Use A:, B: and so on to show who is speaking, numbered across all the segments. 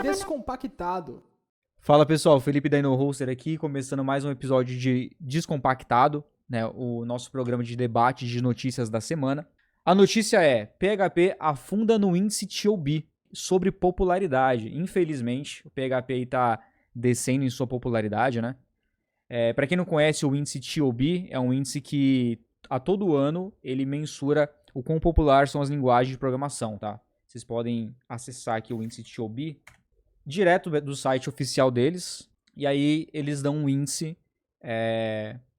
A: Descompactado.
B: Fala pessoal, Felipe da InnoHoster aqui, começando mais um episódio de Descompactado, né, o nosso programa de debate de notícias da semana. A notícia é: PHP afunda no índice TOB sobre popularidade. Infelizmente, o PHP está descendo em sua popularidade, né? Para quem não conhece, o índice TOB é um índice que a todo ano ele mensura o quão popular são as linguagens de programação, tá? Vocês podem acessar aqui o índice TOB direto do site oficial deles, e aí eles dão um índice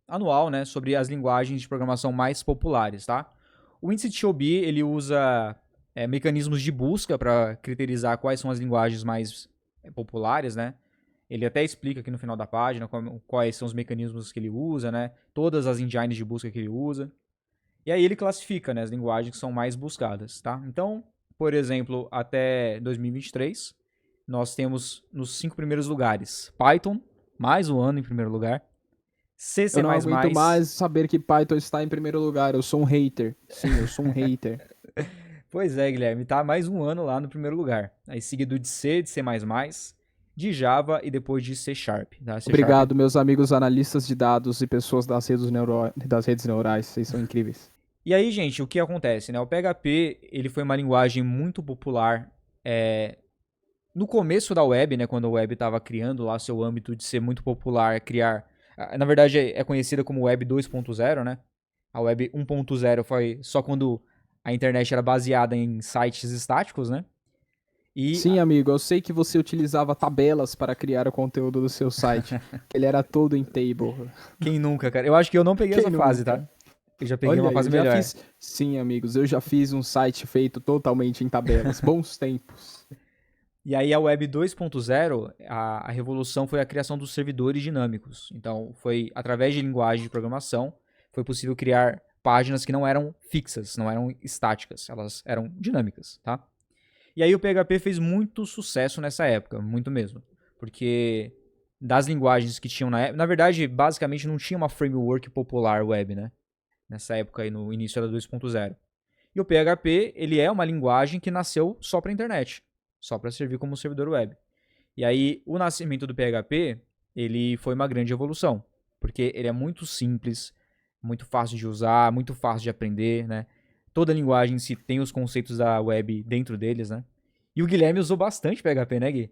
B: anual, né, sobre as linguagens de programação mais populares, tá? O índice TOB, ele usa mecanismos de busca para criterizar quais são as linguagens mais populares, né? Ele até explica aqui no final da página quais são os mecanismos que ele usa, né? Todas as engines de busca que ele usa. E aí ele classifica, né, as linguagens que são mais buscadas, tá? Então, por exemplo, até 2023, nós temos nos 5 primeiros lugares Python, mais um ano em primeiro lugar. C++.
A: Eu não aguento mais saber que Python está em primeiro lugar. Eu sou um hater. Sim, eu sou um hater.
B: Pois é, Guilherme, tá mais um ano lá no primeiro lugar. Aí seguido de C, de C++, de Java e depois de C Sharp. Tá?
A: Obrigado, meus amigos analistas de dados e pessoas das redes neurais. Vocês são incríveis.
B: E aí, gente, o que acontece, né? O PHP, ele foi uma linguagem muito popular no começo da web, né? Quando a web estava criando lá seu âmbito de ser muito popular, criar... Na verdade, é conhecida como Web 2.0, né? A Web 1.0 foi só quando a internet era baseada em sites estáticos, né?
A: Sim, amigo, eu sei que você utilizava tabelas para criar o conteúdo do seu site. Ele era todo em table.
B: Quem nunca, cara? Eu acho que eu não peguei essa fase, tá? Eu já peguei uma fase melhor.
A: Sim, amigos, eu já fiz um site feito totalmente em tabelas. Bons tempos.
B: E aí a Web 2.0, a revolução foi a criação dos servidores dinâmicos. Então, foi através de linguagem de programação, foi possível criar páginas que não eram fixas, não eram estáticas, elas eram dinâmicas, tá? E aí o PHP fez muito sucesso nessa época, muito mesmo. Porque das linguagens que tinham na época... Na verdade, basicamente não tinha uma framework popular web, né? Nessa época aí, no início da 2.0. E o PHP, ele é uma linguagem que nasceu só para a internet. Só para servir como servidor web. E aí, o nascimento do PHP, ele foi uma grande evolução. Porque ele é muito simples, muito fácil de usar, muito fácil de aprender, né? Toda linguagem em si tem os conceitos da web dentro deles, né? E o Guilherme usou bastante PHP, né, Gui?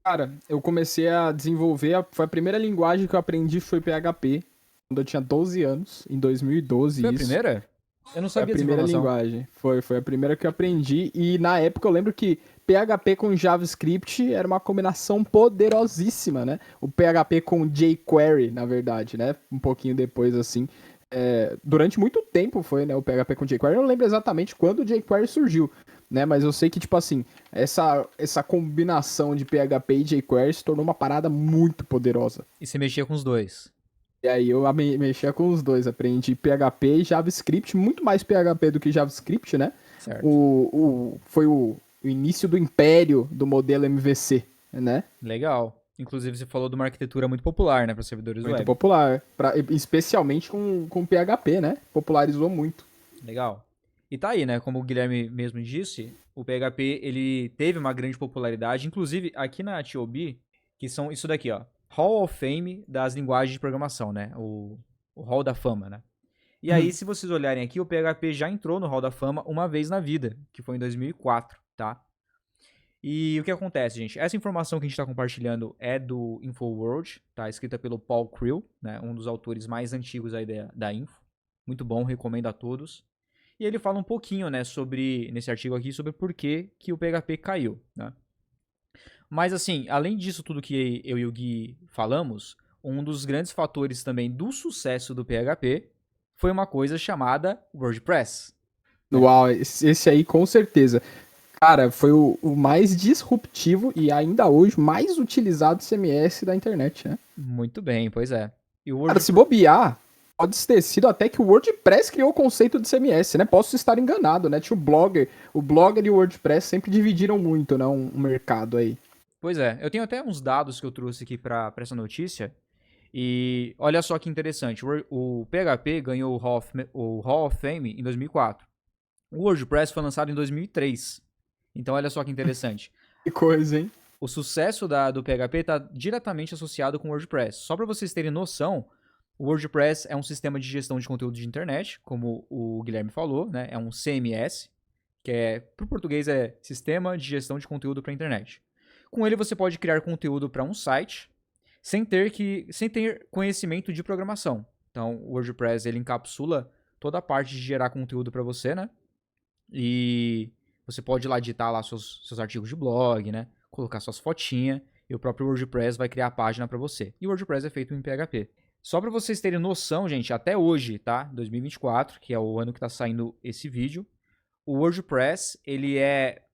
A: Cara, eu comecei a desenvolver, foi a primeira linguagem que eu aprendi foi PHP, quando eu tinha 12 anos, em 2012.
B: Foi a primeira? Eu não sabia
A: dessa informação. Foi a primeira linguagem, foi a primeira que eu aprendi, e na época eu lembro que PHP com JavaScript era uma combinação poderosíssima, né? O PHP com jQuery, na verdade, né? Um pouquinho depois, assim. Durante muito tempo foi, né, o PHP com jQuery. Eu não lembro exatamente quando o jQuery surgiu, né? Mas eu sei que, tipo assim, essa combinação de PHP e jQuery se tornou uma parada muito poderosa.
B: E você mexia com os dois?
A: E aí eu mexia com os dois, aprendi PHP e JavaScript, muito mais PHP do que JavaScript, né?
B: Certo.
A: Foi o início do império do modelo MVC, né?
B: Legal. Inclusive você falou de uma arquitetura muito popular, né, para servidores web.
A: Muito popular, especialmente com PHP, né? Popularizou muito.
B: Legal. E tá aí, né, como o Guilherme mesmo disse, o PHP, ele teve uma grande popularidade, inclusive aqui na TOB, que são isso daqui, ó, Hall of Fame das linguagens de programação, né, o Hall da Fama, né. E aí, se vocês olharem aqui, o PHP já entrou no Hall da Fama uma vez na vida, que foi em 2004, tá? E o que acontece, gente? Essa informação que a gente está compartilhando é do InfoWorld, tá? Escrita pelo Paul Creel, né? Um dos autores mais antigos aí da Info. Muito bom, recomendo a todos. E ele fala um pouquinho, né, nesse artigo aqui, sobre por que o PHP caiu, né? Mas assim, além disso tudo que eu e o Gui falamos, um dos grandes fatores também do sucesso do PHP foi uma coisa chamada WordPress.
A: Uau, esse aí com certeza. Cara, foi o mais disruptivo e ainda hoje mais utilizado CMS da internet, né?
B: Muito bem, pois é.
A: E Cara, se bobear, pode ter sido até que o WordPress criou o conceito de CMS, né? Posso estar enganado, né? Tinha o Blogger e o WordPress sempre dividiram muito, né? Um mercado aí.
B: Pois é, eu tenho até uns dados que eu trouxe aqui para essa notícia. E olha só que interessante, o PHP ganhou o Hall of Fame em 2004. O WordPress foi lançado em 2003. Então, olha só que interessante.
A: Que coisa, hein?
B: O sucesso do PHP está diretamente associado com o WordPress. Só para vocês terem noção, o WordPress é um sistema de gestão de conteúdo de internet, como o Guilherme falou, né? É um CMS, que para o português é Sistema de Gestão de Conteúdo para a Internet. Com ele você pode criar conteúdo para um site sem ter conhecimento de programação. Então, o WordPress ele encapsula toda a parte de gerar conteúdo para você, né? E você pode ir lá digitar lá seus artigos de blog, né? Colocar suas fotinhas e o próprio WordPress vai criar a página para você. E o WordPress é feito em PHP. Só para vocês terem noção, gente, até hoje, tá? 2024, que é o ano que está saindo esse vídeo, o WordPress ele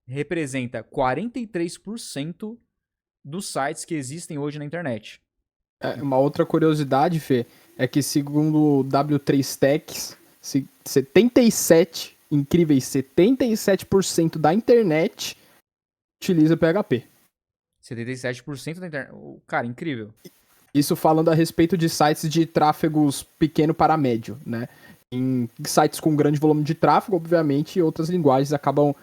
B: representa 43% dos sites que existem hoje na internet.
A: Uma outra curiosidade, Fê, é que segundo o W3 Techs, 77% da internet utiliza PHP.
B: 77% da internet. Cara, incrível.
A: Isso falando a respeito de sites de tráfegos pequeno para médio, né? Em sites com grande volume de tráfego, obviamente, outras linguagens acabam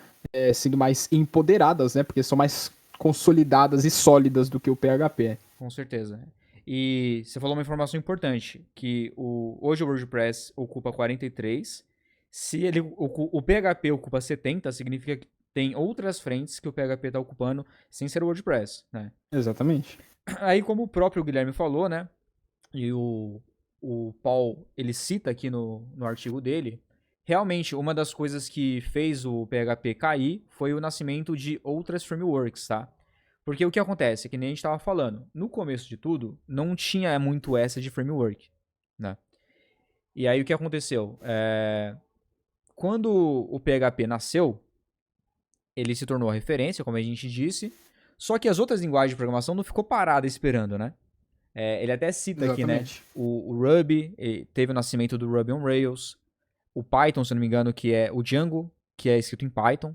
A: sendo mais empoderadas, né? Porque são mais consolidadas e sólidas do que o PHP.
B: Com certeza. E você falou uma informação importante, que hoje o WordPress ocupa 43%. Se o PHP ocupa 70%, significa que tem outras frentes que o PHP está ocupando sem ser o WordPress, né?
A: Exatamente.
B: Aí, como o próprio Guilherme falou, né? E o Paul, ele cita aqui no artigo dele, realmente, uma das coisas que fez o PHP cair foi o nascimento de outras frameworks, tá? Porque o que acontece, que nem a gente estava falando, no começo de tudo, não tinha muito essa de framework, né? E aí, o que aconteceu? Quando o PHP nasceu, ele se tornou a referência, como a gente disse, só que as outras linguagens de programação não ficou parada esperando, né? Ele até cita
A: Exatamente.
B: aqui, né? O Ruby, teve o nascimento do Ruby on Rails, o Python, se não me engano, que é o Django, que é escrito em Python,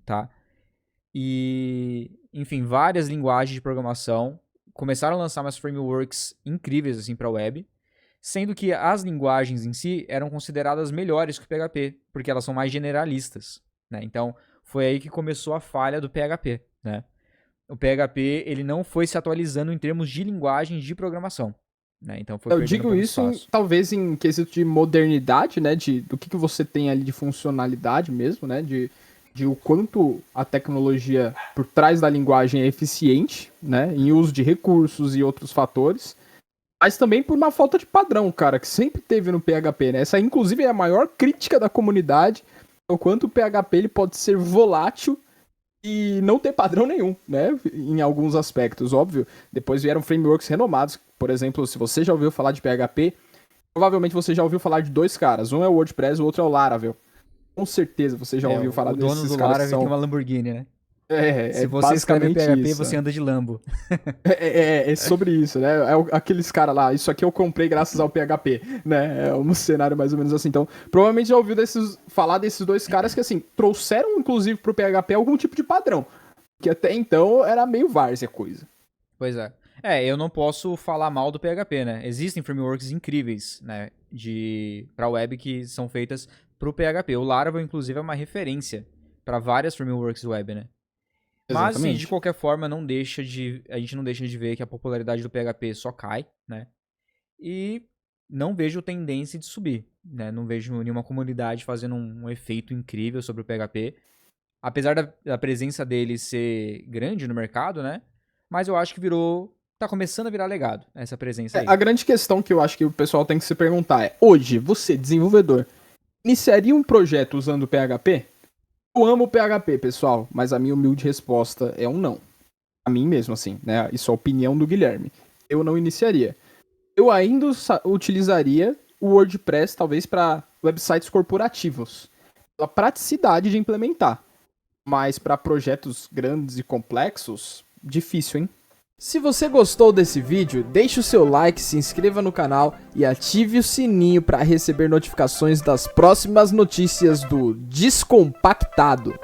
B: tá? E, enfim, várias linguagens de programação começaram a lançar umas frameworks incríveis assim para a web, sendo que as linguagens em si eram consideradas melhores que o PHP, porque elas são mais generalistas, né? Então, foi aí que começou a falha do PHP, né? O PHP ele não foi se atualizando em termos de linguagens de programação, né? Então foi
A: Eu digo isso talvez em quesito de modernidade, né? Do que você tem ali de funcionalidade mesmo, né? De o quanto a tecnologia por trás da linguagem é eficiente, né? Em uso de recursos e outros fatores. Mas também por uma falta de padrão, cara, que sempre teve no PHP, né? Essa, inclusive, é a maior crítica da comunidade, o quanto o PHP ele pode ser volátil e não ter padrão nenhum, né? Em alguns aspectos, óbvio. Depois vieram frameworks renomados. Por exemplo, se você já ouviu falar de PHP, provavelmente você já ouviu falar de dois caras. Um é o WordPress, o outro é o Laravel. Com certeza você já ouviu falar desses caras.
B: O dono do Laravel tem uma Lamborghini, né?
A: Se
B: você escrever PHP,
A: isso,
B: você anda de Lambo.
A: É sobre isso, né? Aqueles caras lá, isso aqui eu comprei graças ao PHP, né? É um cenário mais ou menos assim. Então, provavelmente já ouviu falar desses dois caras que, assim, trouxeram, inclusive, pro PHP algum tipo de padrão. Que até então era meio várzea coisa.
B: Pois é. Eu não posso falar mal do PHP, né? Existem frameworks incríveis, né? Pra web que são feitas pro PHP. O Laravel, inclusive, é uma referência para várias frameworks web, né? Mas, assim, de qualquer forma, a gente não deixa de ver que a popularidade do PHP só cai, né? E não vejo tendência de subir, né? Não vejo nenhuma comunidade fazendo um efeito incrível sobre o PHP. Apesar da presença dele ser grande no mercado, né? Mas eu acho que tá começando a virar legado, essa presença aí.
A: A grande questão que eu acho que o pessoal tem que se perguntar é, hoje, você, desenvolvedor, iniciaria um projeto usando o PHP? Eu amo o PHP, pessoal, mas a minha humilde resposta é um não. A mim mesmo, assim, né? Isso é a opinião do Guilherme. Eu não iniciaria. Eu ainda utilizaria o WordPress, talvez, para websites corporativos. Pela praticidade de implementar. Mas para projetos grandes e complexos, difícil, hein? Se você gostou desse vídeo, deixe o seu like, se inscreva no canal e ative o sininho para receber notificações das próximas notícias do Descompactado.